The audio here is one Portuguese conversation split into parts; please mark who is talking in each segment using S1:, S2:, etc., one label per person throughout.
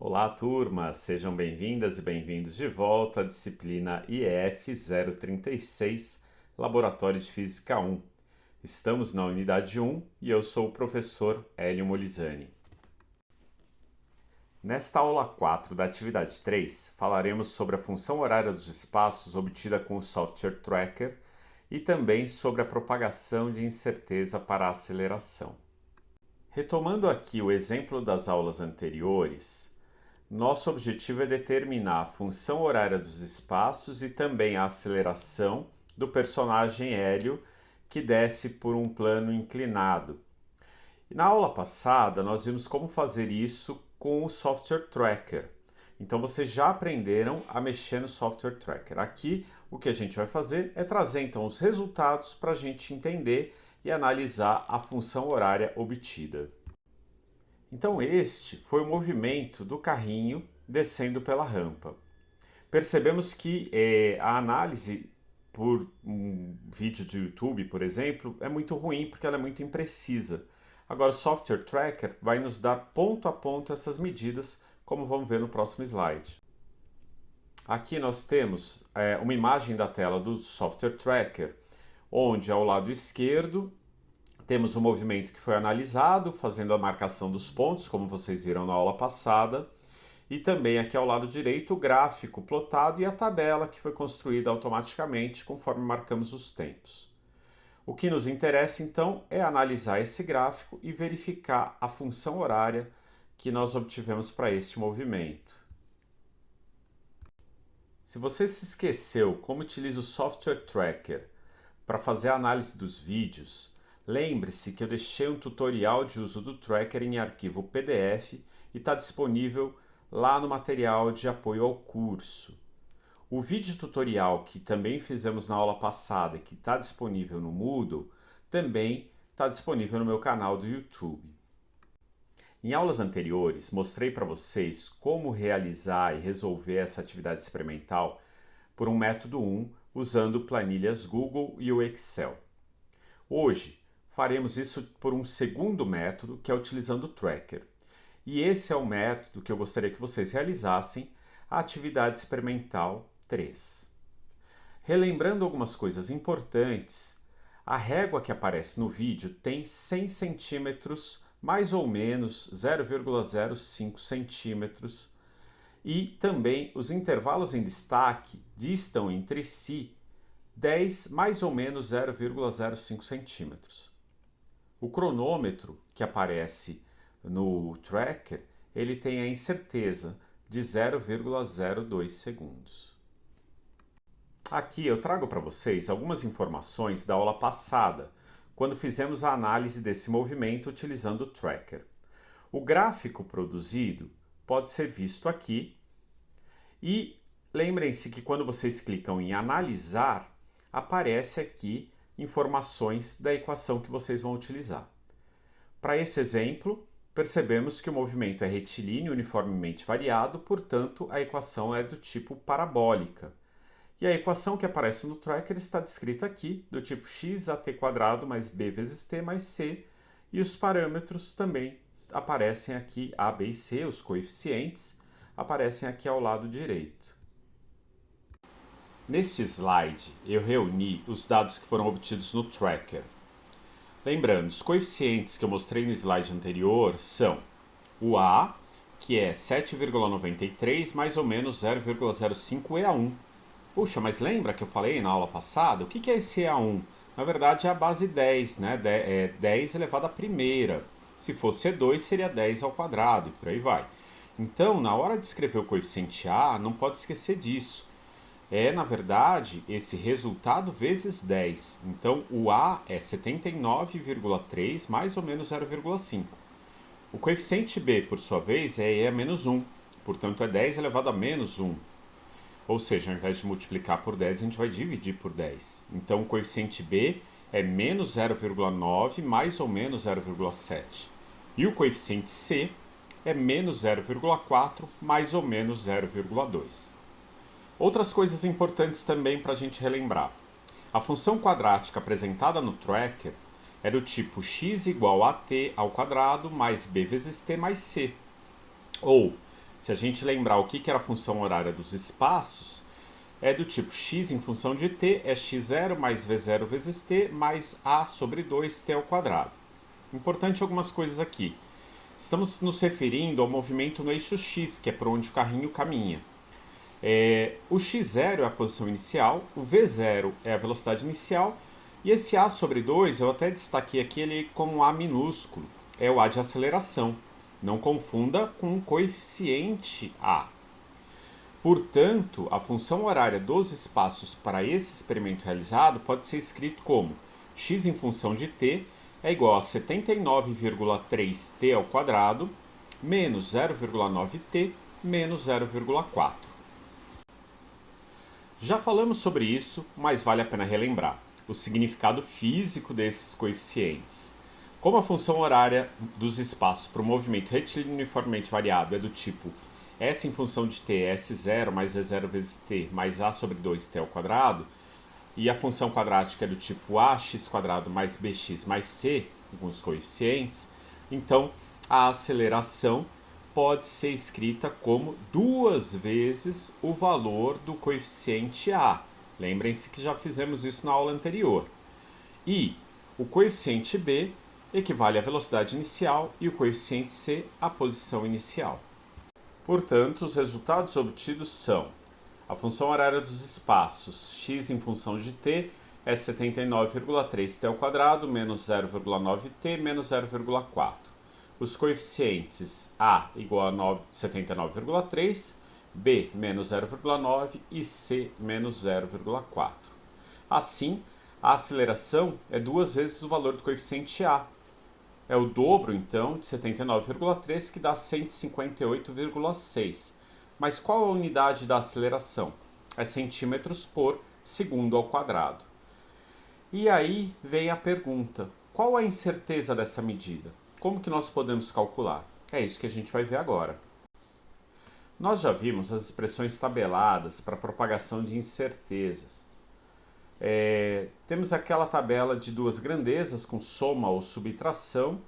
S1: Olá, turma! Sejam bem-vindas e bem-vindos de volta à disciplina IF 036, Laboratório de Física 1. Estamos na unidade 1 e eu sou o professor Hélio Molizani. Nesta aula 4 da atividade 3, falaremos sobre a função horária dos espaços obtida com o software Tracker e também sobre a propagação de incerteza para a aceleração. Retomando aqui o exemplo das aulas anteriores, nosso objetivo é determinar a função horária dos espaços e também a aceleração do personagem Hélio que desce por um plano inclinado. E na aula passada nós vimos como fazer isso com o software Tracker. Então vocês já aprenderam a mexer no software Tracker. Aqui o que a gente vai fazer é trazer então os resultados para a gente entender e analisar a função horária obtida. Então este foi o movimento do carrinho descendo pela rampa. Percebemos que a análise por um vídeo do YouTube, por exemplo, é muito ruim porque ela é muito imprecisa. Agora o software Tracker vai nos dar ponto a ponto essas medidas, como vamos ver no próximo slide. Aqui nós temos uma imagem da tela do software Tracker, onde ao lado esquerdo temos o movimento que foi analisado, fazendo a marcação dos pontos, como vocês viram na aula passada. E também aqui ao lado direito o gráfico plotado e a tabela que foi construída automaticamente conforme marcamos os tempos. O que nos interessa então é analisar esse gráfico e verificar a função horária que nós obtivemos para este movimento. Se você se esqueceu como utiliza o software Tracker para fazer a análise dos vídeos, lembre-se que eu deixei um tutorial de uso do Tracker em arquivo PDF e está disponível lá no material de apoio ao curso. O vídeo tutorial que também fizemos na aula passada e que está disponível no Moodle, também está disponível no meu canal do YouTube. Em aulas anteriores, mostrei para vocês como realizar e resolver essa atividade experimental por um método 1, usando planilhas Google e o Excel. Hoje, faremos isso por um segundo método, que é utilizando o Tracker. E esse é o método que eu gostaria que vocês realizassem, a atividade experimental 3. Relembrando algumas coisas importantes, a régua que aparece no vídeo tem 100 centímetros, mais ou menos 0,05 centímetros, e também os intervalos em destaque distam entre si 10 mais ou menos 0,05 centímetros. O cronômetro que aparece no Tracker, ele tem a incerteza de 0,02 segundos. Aqui eu trago para vocês algumas informações da aula passada, quando fizemos a análise desse movimento utilizando o Tracker. O gráfico produzido pode ser visto aqui e lembrem-se que quando vocês clicam em analisar, aparece aqui informações da equação que vocês vão utilizar. Para esse exemplo, percebemos que o movimento é retilíneo uniformemente variado, portanto a equação é do tipo parabólica. E a equação que aparece no Tracker está descrita aqui, do tipo x_at² mais b vezes t mais c, e os parâmetros também aparecem aqui, a, b e c, os coeficientes, aparecem aqui ao lado direito. Neste slide, eu reuni os dados que foram obtidos no Tracker. Lembrando, os coeficientes que eu mostrei no slide anterior são o A, que é 7,93 mais ou menos 0,05 EA1. Puxa, mas lembra que eu falei na aula passada? O que é esse EA1? Na verdade é a base 10, né? É 10 elevado à primeira. Se fosse E2 seria 10 ao quadrado e por aí vai. Então, na hora de escrever o coeficiente A, não pode esquecer disso. É, na verdade, esse resultado vezes 10. Então, o A é 79,3 mais ou menos 0,5. O coeficiente B, por sua vez, é E a menos 1. Portanto, é 10 elevado a menos 1. Ou seja, ao invés de multiplicar por 10, a gente vai dividir por 10. Então, o coeficiente B é menos 0,9 mais ou menos 0,7. E o coeficiente C é menos 0,4 mais ou menos 0,2. Outras coisas importantes também para a gente relembrar. A função quadrática apresentada no Tracker é do tipo x igual a t ao quadrado mais b vezes t mais c. Ou Se a gente lembrar o que era a função horária dos espaços, é do tipo x em função de t é x0 mais v0 vezes t mais a sobre 2t ao quadrado. Importante algumas coisas aqui. Estamos nos referindo ao movimento no eixo x, que é por onde o carrinho caminha. O x0 é a posição inicial, o v0 é a velocidade inicial, e esse a sobre 2, eu até destaquei aqui ele como a minúsculo, é o a de aceleração. Não confunda com o coeficiente a. Portanto, a função horária dos espaços para esse experimento realizado pode ser escrito como x em função de t é igual a 79,3t ao quadrado menos 0,9t menos 0,4. Já falamos sobre isso, mas vale a pena relembrar o significado físico desses coeficientes. Como a função horária dos espaços para o movimento retilíneo uniformemente variado é do tipo S em função de t é S0 mais V0 vezes t mais A sobre 2t ao quadrado, e a função quadrática é do tipo ax quadrado mais bx mais c, com os coeficientes, então a aceleração pode ser escrita como 2 vezes o valor do coeficiente a. Lembrem-se que já fizemos isso na aula anterior. E o coeficiente b equivale à velocidade inicial e o coeficiente c à posição inicial. Portanto, os resultados obtidos são: a função horária dos espaços x em função de t é 79,3t ao quadrado menos 0,9t menos 0,4. Os coeficientes a igual a 79,3, b menos 0,9 e c menos 0,4. Assim, a aceleração é 2 vezes o valor do coeficiente a. É o dobro, então, de 79,3, que dá 158,6. Mas qual a unidade da aceleração? É centímetros por segundo ao quadrado. E aí vem a pergunta: qual a incerteza dessa medida? Como que nós podemos calcular? É isso que a gente vai ver agora. Nós já vimos as expressões tabeladas para propagação de incertezas. Temos aquela tabela de duas grandezas com soma ou subtração,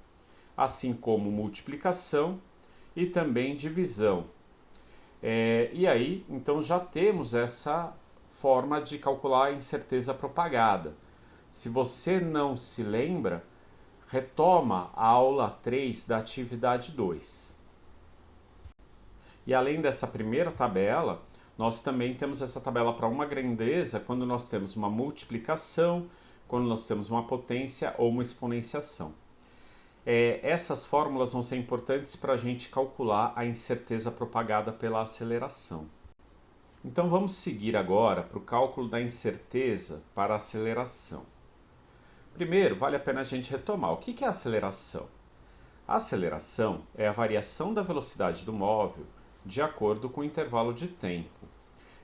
S1: assim como multiplicação e também divisão. E aí, então já temos essa forma de calcular a incerteza propagada. Se você não se lembra, retoma a aula 3 da atividade 2. E além dessa primeira tabela, nós também temos essa tabela para uma grandeza quando nós temos uma multiplicação, quando nós temos uma potência ou uma exponenciação. Essas fórmulas vão ser importantes para a gente calcular a incerteza propagada pela aceleração. Então vamos seguir agora para o cálculo da incerteza para a aceleração. Primeiro, vale a pena a gente retomar. O que é a aceleração? A aceleração é a variação da velocidade do móvel de acordo com o intervalo de tempo.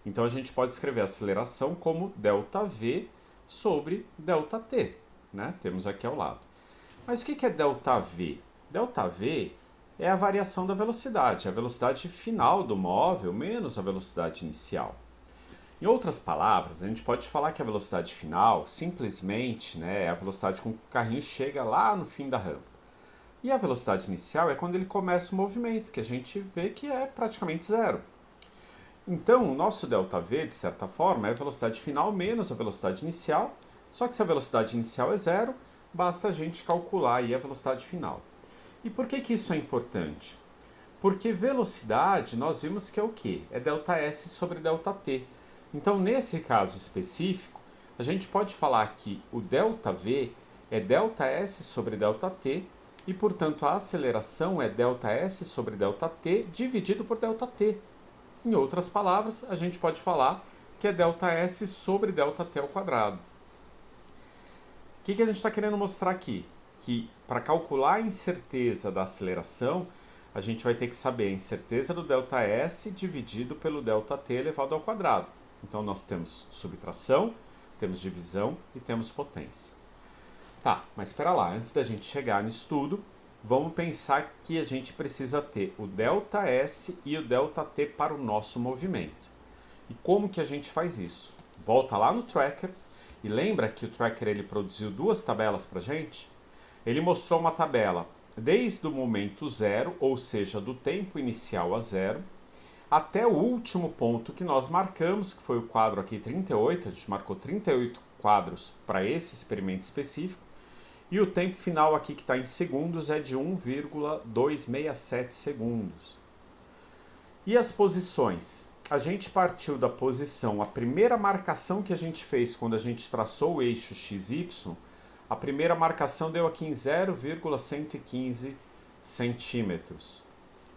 S1: Então a gente pode escrever a aceleração como ΔV sobre ΔT, né? Temos aqui ao lado. Mas o que é ΔV? ΔV é a variação da velocidade, a velocidade final do móvel menos a velocidade inicial. Em outras palavras, a gente pode falar que a velocidade final simplesmente, né, é a velocidade com que o carrinho chega lá no fim da rampa. E a velocidade inicial é quando ele começa o movimento, que a gente vê que é praticamente zero. Então, o nosso ΔV, de certa forma, é a velocidade final menos a velocidade inicial, só que se a velocidade inicial é zero, basta a gente calcular aí a velocidade final. E por que isso é importante? Porque velocidade, nós vimos que é o quê? É ΔS sobre ΔT. Então, nesse caso específico, a gente pode falar que o ΔV é ΔS sobre ΔT e, portanto, a aceleração é ΔS sobre ΔT dividido por ΔT. Em outras palavras, a gente pode falar que é ΔS sobre ΔT ao quadrado. O que a gente está querendo mostrar aqui? Que para calcular a incerteza da aceleração, a gente vai ter que saber a incerteza do ΔS dividido pelo ΔT elevado ao quadrado. Então, nós temos subtração, temos divisão e temos potência. Tá, mas espera lá, antes da gente chegar nisso tudo, vamos pensar que a gente precisa ter o ΔS e o ΔT para o nosso movimento. E como que a gente faz isso? Volta lá no tracker e lembra que o tracker ele produziu duas tabelas para a gente? Ele mostrou uma tabela desde o momento zero, ou seja, do tempo inicial a zero, até o último ponto que nós marcamos, que foi o quadro aqui 38, a gente marcou 38 quadros para esse experimento específico, e o tempo final aqui que está em segundos é de 1,267 segundos. E as posições? A gente partiu da posição, a primeira marcação que a gente fez quando a gente traçou o eixo XY, a primeira marcação deu aqui em 0,115 centímetros.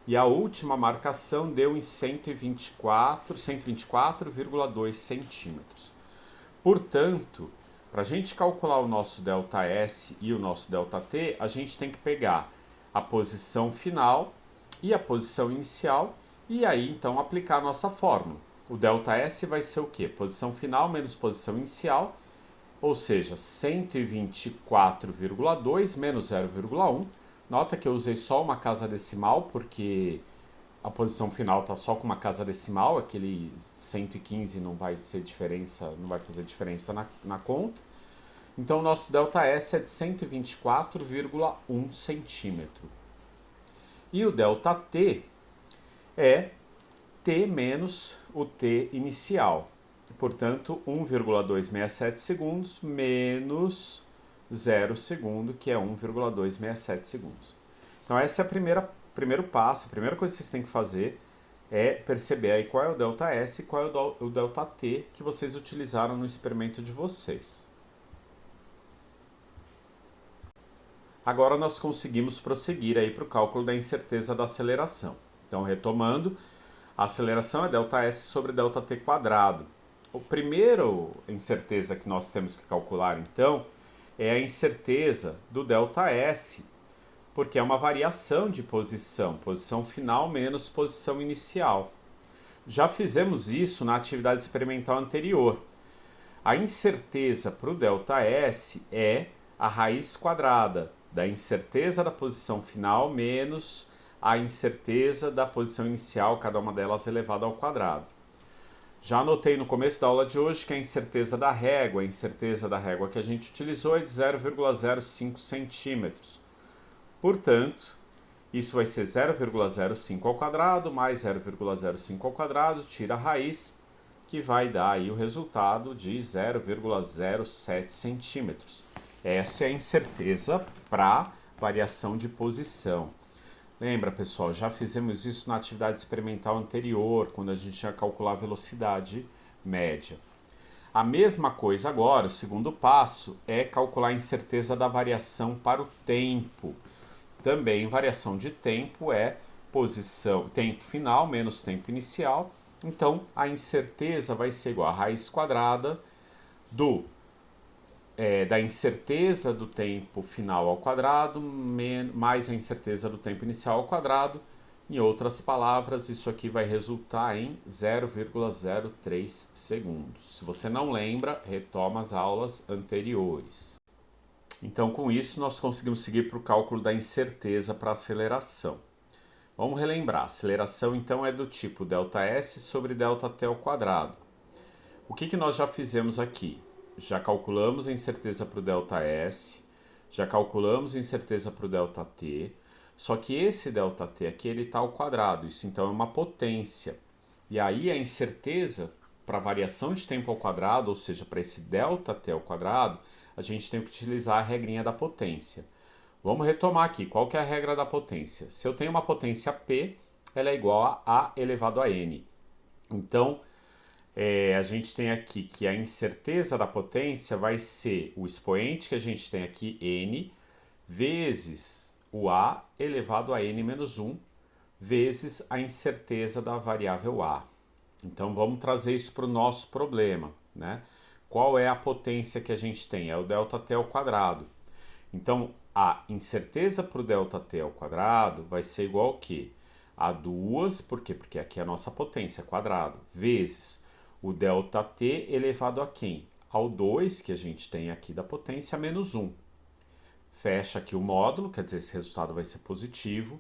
S1: E a última marcação deu em 124,2 centímetros. Portanto, para a gente calcular o nosso ΔS e o nosso ΔT, a gente tem que pegar a posição final e a posição inicial e aí então aplicar a nossa fórmula. O ΔS vai ser o quê? Posição final menos posição inicial, ou seja, 124,2 menos 0,1. Nota que eu usei só uma casa decimal porque a posição final está só com uma casa decimal, aquele 115 não vai ser diferença, não vai fazer diferença na conta. Então o nosso ΔS é de 124,1 centímetro. E o ΔT é T menos o T inicial. Portanto, 1,267 segundos menos 0 segundo, que é 1,267 segundos. Então esse é o primeiro passo, a primeira coisa que vocês têm que fazer é perceber aí qual é o ΔS e qual é o ΔT que vocês utilizaram no experimento de vocês. Agora nós conseguimos prosseguir aí para o cálculo da incerteza da aceleração. Então, retomando, a aceleração é ΔS sobre ΔT quadrado. O primeiro incerteza que nós temos que calcular, então, é a incerteza do ΔS, porque é uma variação de posição, posição final menos posição inicial. Já fizemos isso na atividade experimental anterior. A incerteza para o ΔS é a raiz quadrada da incerteza da posição final menos a incerteza da posição inicial, cada uma delas elevada ao quadrado. Já anotei no começo da aula de hoje que a incerteza da régua que a gente utilizou é de 0,05 centímetros. Portanto, isso vai ser 0,05 ao quadrado mais 0,05 ao quadrado, tira a raiz, que vai dar aí o resultado de 0,07 centímetros. Essa é a incerteza para variação de posição. Lembra, pessoal, já fizemos isso na atividade experimental anterior, quando a gente ia calcular a velocidade média. A mesma coisa agora, o segundo passo, é calcular a incerteza da variação para o tempo. Também variação de tempo é tempo final menos tempo inicial. Então, a incerteza vai ser igual a raiz quadrada da incerteza do tempo final ao quadrado mais a incerteza do tempo inicial ao quadrado. Em outras palavras, isso aqui vai resultar em 0,03 segundos. Se você não lembra, retoma as aulas anteriores. Então, com isso, nós conseguimos seguir para o cálculo da incerteza para aceleração. Vamos relembrar, a aceleração então é do tipo ΔS sobre ΔT ao quadrado. O que nós já fizemos aqui? Já calculamos a incerteza para o ΔS, já calculamos a incerteza para o ΔT, só que esse ΔT aqui ele está ao quadrado, isso então é uma potência. E aí a incerteza para a variação de tempo ao quadrado, ou seja, para esse ΔT ao quadrado, a gente tem que utilizar a regrinha da potência. Vamos retomar aqui, qual que é a regra da potência? Se eu tenho uma potência P, ela é igual a A elevado a N. Então, a gente tem aqui que a incerteza da potência vai ser o expoente que a gente tem aqui, N, vezes o A elevado a N menos 1, vezes a incerteza da variável A. Então, vamos trazer isso para o nosso problema, né? Qual é a potência que a gente tem? É o ΔT ao quadrado. Então, a incerteza para o ΔT ao quadrado vai ser igual ao quê? A 2, por quê? Porque aqui é a nossa potência, quadrado, vezes o ΔT elevado a quem? Ao 2, que a gente tem aqui da potência, menos 1. Fecha aqui o módulo, quer dizer, esse resultado vai ser positivo,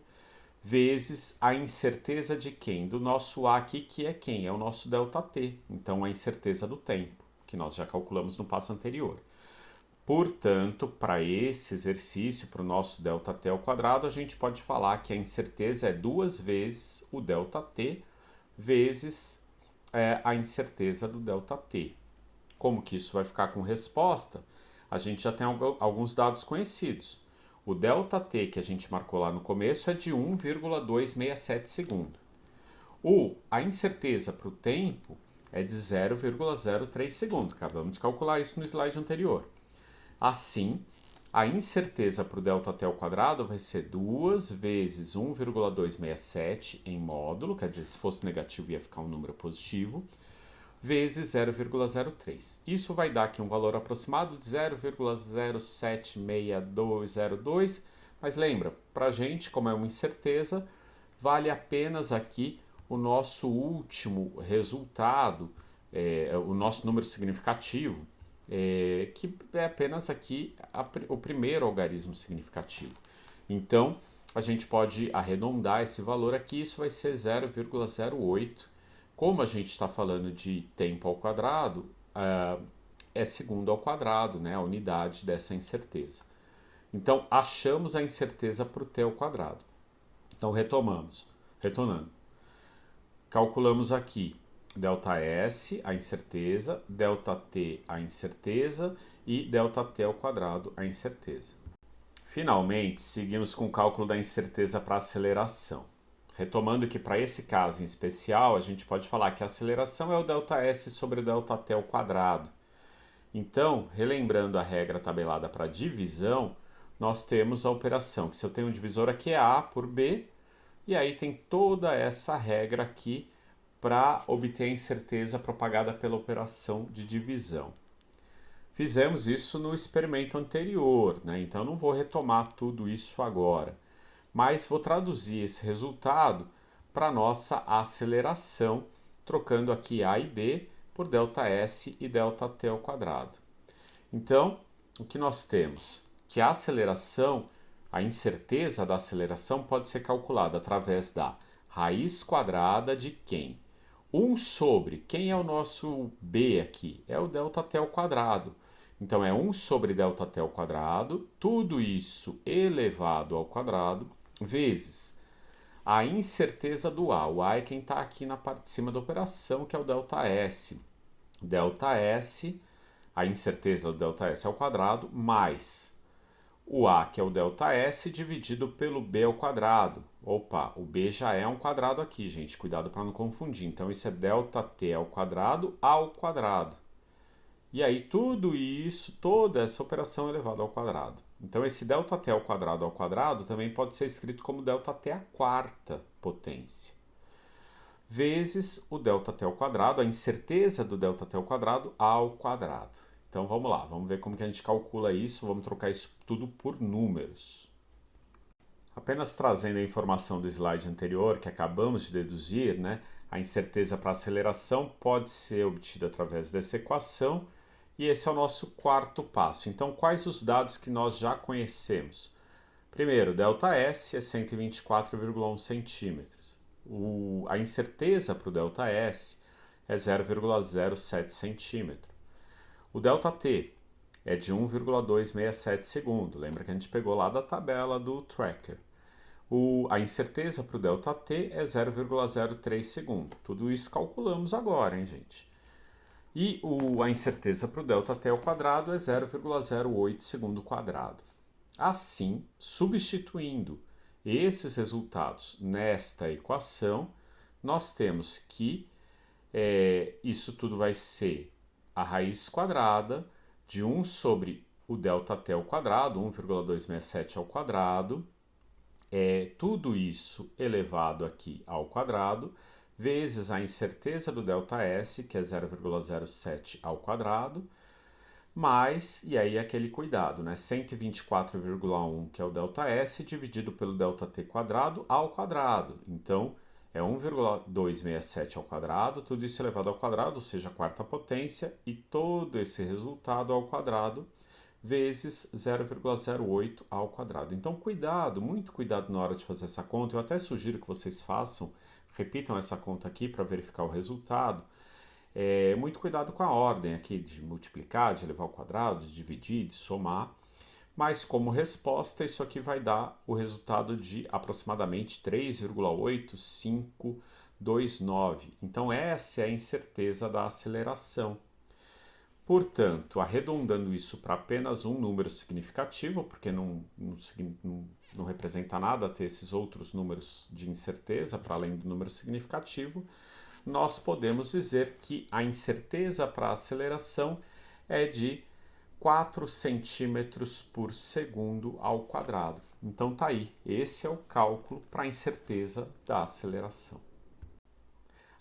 S1: vezes a incerteza de quem? Do nosso A aqui, que é quem? É o nosso ΔT. Então, a incerteza do tempo, que nós já calculamos no passo anterior. Portanto, para esse exercício, para o nosso ΔT ao quadrado, a gente pode falar que a incerteza é 2 vezes o ΔT vezes a incerteza do ΔT. Como que isso vai ficar com resposta? A gente já tem alguns dados conhecidos. O ΔT que a gente marcou lá no começo é de 1,267 segundos. A incerteza para o tempo é de 0,03 segundos. Acabamos de calcular isso no slide anterior. Assim, a incerteza para o ΔT ao quadrado vai ser 2 vezes 1,267 em módulo, quer dizer, se fosse negativo ia ficar um número positivo, vezes 0,03. Isso vai dar aqui um valor aproximado de 0,076202, mas lembra, para a gente, como é uma incerteza, vale apenas aqui o nosso último resultado, o nosso número significativo, que é apenas aqui o primeiro algarismo significativo. Então, a gente pode arredondar esse valor aqui, isso vai ser 0,08. Como a gente está falando de tempo ao quadrado, é segundo ao quadrado, né, a unidade dessa incerteza. Então, achamos a incerteza para o t ao quadrado. Então, retornando. Calculamos aqui ΔS, a incerteza, ΔT, a incerteza e ΔT ao quadrado, a incerteza. Finalmente, seguimos com o cálculo da incerteza para a aceleração. Retomando que para esse caso em especial, a gente pode falar que a aceleração é o ΔS sobre ΔT ao quadrado. Então, relembrando a regra tabelada para divisão, nós temos a operação que se eu tenho um divisor aqui é A por B, e aí tem toda essa regra aqui para obter a incerteza propagada pela operação de divisão. Fizemos isso no experimento anterior, né? Então não vou retomar tudo isso agora, mas vou traduzir esse resultado para a nossa aceleração, trocando aqui A e B por ΔS e ΔT ao quadrado. Então, o que nós temos? Que a aceleração, a incerteza da aceleração pode ser calculada através da raiz quadrada de quem? 1 sobre, quem é o nosso B aqui? É o ΔT ao quadrado. Então, é 1 sobre ΔT ao quadrado, tudo isso elevado ao quadrado, vezes a incerteza do A. O A é quem está aqui na parte de cima da operação, que é o ΔS. ΔS, a incerteza do ΔS ao quadrado, mais o A, que é o ΔS, dividido pelo B ao quadrado. Opa, o B já é um quadrado aqui, gente. Cuidado para não confundir. Então, isso é ΔT ao quadrado. E aí, tudo isso, toda essa operação é elevada ao quadrado. Então, esse ΔT ao quadrado também pode ser escrito como ΔT à quarta potência. Vezes o ΔT ao quadrado, a incerteza do ΔT ao quadrado. Então, vamos lá, vamos ver como que a gente calcula isso, vamos trocar isso tudo por números. Apenas trazendo a informação do slide anterior, que acabamos de deduzir, né? A incerteza para aceleração pode ser obtida através dessa equação, e esse é o nosso quarto passo. Então, quais os dados que nós já conhecemos? Primeiro, ΔS é 124,1 centímetros. A incerteza para o ΔS é 0,07 centímetro. O ΔT é de 1,267 segundos. Lembra que a gente pegou lá da tabela do tracker. A incerteza para o ΔT é 0,03 segundos. Tudo isso calculamos agora, hein, gente? E a incerteza para o ΔT ao quadrado é 0,08 segundo quadrado. Assim, substituindo esses resultados nesta equação, nós temos que isso tudo vai ser a raiz quadrada de 1 sobre o ΔT ao quadrado, 1,267 ao quadrado, tudo isso elevado aqui ao quadrado, vezes a incerteza do ΔS, que é 0,07 ao quadrado, mais, e aí aquele cuidado, né? 124,1, que é o ΔS, dividido pelo ΔT quadrado ao quadrado. Então, é 1,267 ao quadrado, tudo isso elevado ao quadrado, ou seja, a quarta potência, e todo esse resultado ao quadrado, vezes 0,08 ao quadrado. Então, cuidado, muito cuidado na hora de fazer essa conta. Eu até sugiro que vocês repitam essa conta aqui para verificar o resultado. Muito cuidado com a ordem aqui de multiplicar, de elevar ao quadrado, de dividir, de somar. Mas como resposta, isso aqui vai dar o resultado de aproximadamente 3,85 2,9. Então essa é a incerteza da aceleração. Portanto, arredondando isso para apenas um número significativo, porque não representa nada ter esses outros números de incerteza para além do número significativo, nós podemos dizer que a incerteza para a aceleração é de 4 centímetros por segundo ao quadrado. Então tá aí, esse é o cálculo para a incerteza da aceleração.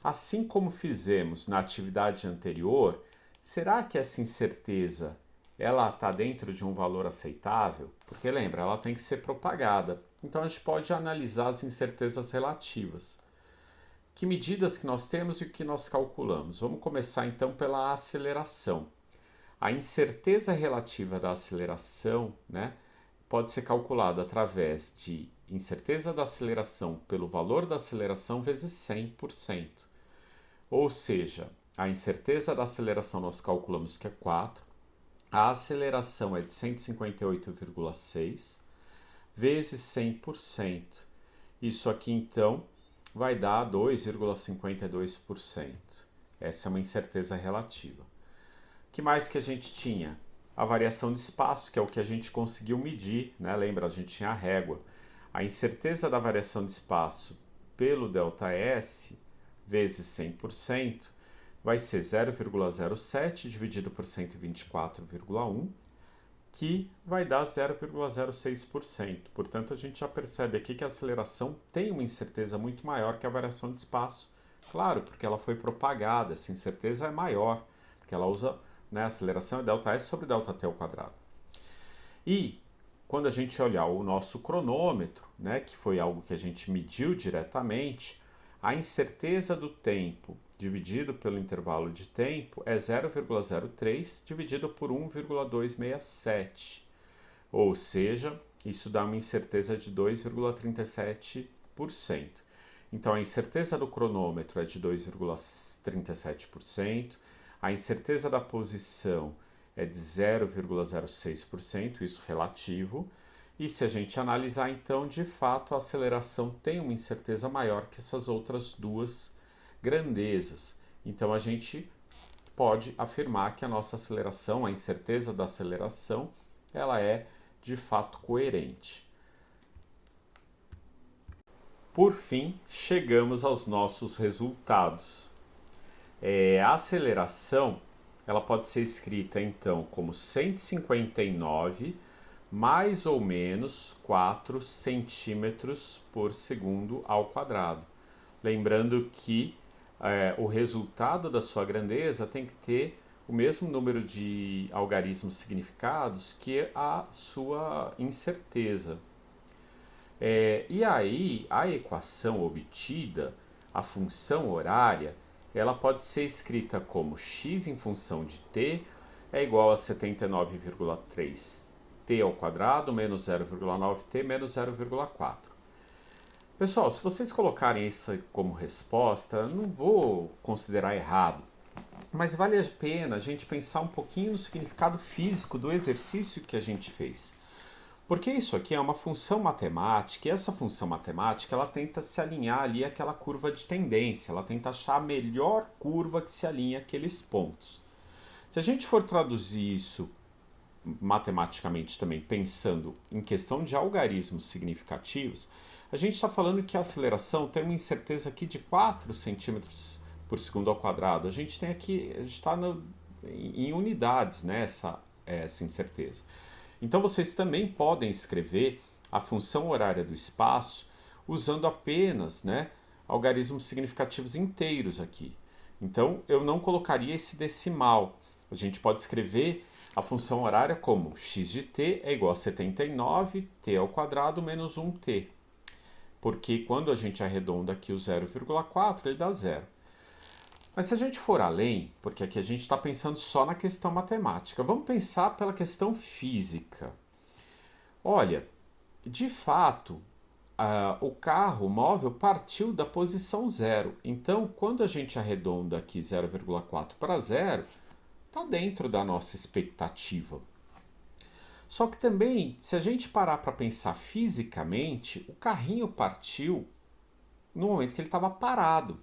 S1: Assim como fizemos na atividade anterior, será que essa incerteza ela está dentro de um valor aceitável? Porque lembra, ela tem que ser propagada. Então a gente pode analisar as incertezas relativas. Que medidas que nós temos e o que nós calculamos? Vamos começar então pela aceleração. A incerteza relativa da aceleração, né, pode ser calculada através de incerteza da aceleração pelo valor da aceleração vezes 100%. Ou seja, a incerteza da aceleração nós calculamos que é 4, a aceleração é de 158,6 vezes 100%. Isso aqui então vai dar 2,52%. Essa é uma incerteza relativa. O que mais que a gente tinha? A variação de espaço, que é o que a gente conseguiu medir, né? Lembra, a gente tinha a régua. A incerteza da variação de espaço pelo ΔS vezes 100% vai ser 0,07 dividido por 124,1, que vai dar 0,06%. Portanto, a gente já percebe aqui que a aceleração tem uma incerteza muito maior que a variação de espaço. Claro, porque ela foi propagada, essa incerteza é maior, porque ela usa, né, a aceleração é ΔS sobre ΔT ao quadrado. E quando a gente olhar o nosso cronômetro, né, que foi algo que a gente mediu diretamente, a incerteza do tempo dividido pelo intervalo de tempo é 0,03 dividido por 1,267. Ou seja, isso dá uma incerteza de 2,37%. Então a incerteza do cronômetro é de 2,37%, a incerteza da posição é de 0,06%, isso relativo. E se a gente analisar, então, de fato, a aceleração tem uma incerteza maior que essas outras duas grandezas. Então, a gente pode afirmar que a nossa aceleração, a incerteza da aceleração, ela é, de fato, coerente. Por fim, chegamos aos nossos resultados. A aceleração, ela pode ser escrita, então, como 159 mais ou menos 4 centímetros por segundo ao quadrado. Lembrando que o resultado da sua grandeza tem que ter o mesmo número de algarismos significados que a sua incerteza. E aí, a equação obtida, a função horária, ela pode ser escrita como x em função de t é igual a 79,3 t ao quadrado menos 0,9t menos 0,4. Pessoal, se vocês colocarem isso como resposta, não vou considerar errado, mas vale a pena a gente pensar um pouquinho no significado físico do exercício que a gente fez. Porque isso aqui é uma função matemática, e essa função matemática ela tenta se alinhar ali àquela curva de tendência, ela tenta achar a melhor curva que se alinha àqueles pontos. Se a gente for traduzir isso matematicamente também, pensando em questão de algarismos significativos, a gente está falando que a aceleração tem uma incerteza aqui de 4 centímetros por segundo ao quadrado. A gente tem aqui, a gente está em unidades, né, essa incerteza. Então vocês também podem escrever a função horária do espaço usando apenas, né, algarismos significativos inteiros aqui. Então eu não colocaria esse decimal. A gente pode escrever a função horária como x de t é igual a 79t ao quadrado menos 1t. Porque quando a gente arredonda aqui o 0,4, ele dá 0. Mas se a gente for além, porque aqui a gente está pensando só na questão matemática, vamos pensar pela questão física. Olha, de fato, o carro móvel partiu da posição 0. Então, quando a gente arredonda aqui 0,4 para 0, está dentro da nossa expectativa. Só que também, se a gente parar para pensar fisicamente, o carrinho partiu no momento que ele estava parado.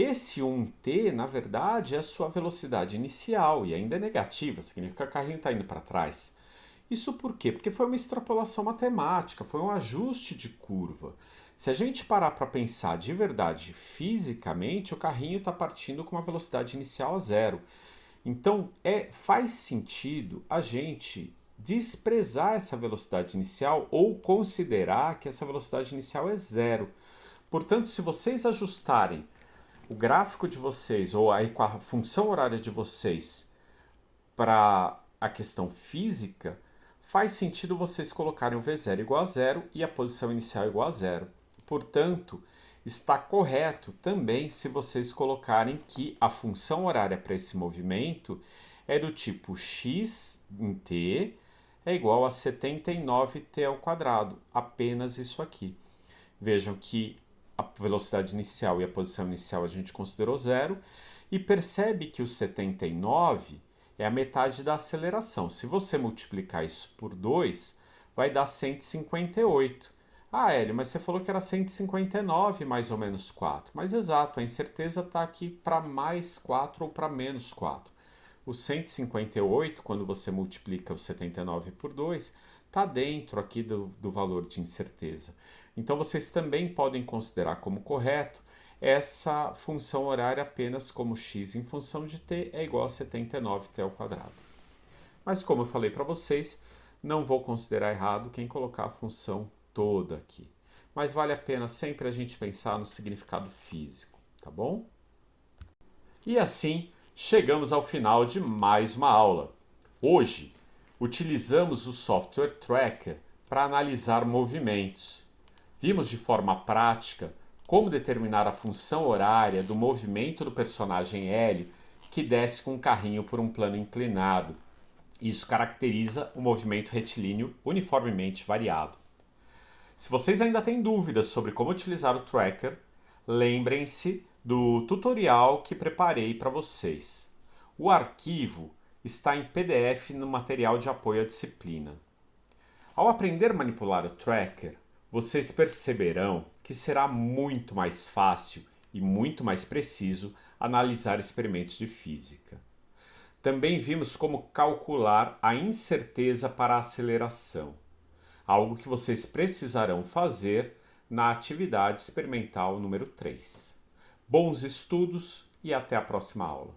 S1: Esse 1t, na verdade, é a sua velocidade inicial e ainda é negativa, significa que o carrinho está indo para trás. Isso por quê? Porque foi uma extrapolação matemática, foi um ajuste de curva. Se a gente parar para pensar de verdade fisicamente, o carrinho está partindo com uma velocidade inicial a zero. Então, faz sentido a gente desprezar essa velocidade inicial ou considerar que essa velocidade inicial é zero. Portanto, se vocês ajustarem o gráfico de vocês ou a função horária de vocês para a questão física, faz sentido vocês colocarem o V0 igual a zero e a posição inicial igual a zero. Portanto, está correto também se vocês colocarem que a função horária para esse movimento é do tipo x em t é igual a 79t ao quadrado, apenas isso aqui. Vejam que a velocidade inicial e a posição inicial a gente considerou zero e percebe que o 79 é a metade da aceleração. Se você multiplicar isso por 2, vai dar 158. Ah, Hélio, mas você falou que era 159 mais ou menos 4. Mas exato, a incerteza está aqui para mais 4 ou para menos 4. O 158, quando você multiplica o 79 por 2, está dentro aqui do valor de incerteza. Então vocês também podem considerar como correto essa função horária apenas como x em função de t é igual a 79t ao quadrado. Mas como eu falei para vocês, não vou considerar errado quem colocar a função toda aqui. Mas vale a pena sempre a gente pensar no significado físico, tá bom? E assim chegamos ao final de mais uma aula. Hoje utilizamos o software Tracker para analisar movimentos. Vimos de forma prática como determinar a função horária do movimento do personagem Hélio que desce com o carrinho por um plano inclinado. Isso caracteriza o movimento retilíneo uniformemente variado. Se vocês ainda têm dúvidas sobre como utilizar o tracker, lembrem-se do tutorial que preparei para vocês. O arquivo está em PDF no material de apoio à disciplina. Ao aprender a manipular o tracker, vocês perceberão que será muito mais fácil e muito mais preciso analisar experimentos de física. Também vimos como calcular a incerteza para a aceleração, algo que vocês precisarão fazer na atividade experimental número 3. Bons estudos e até a próxima aula.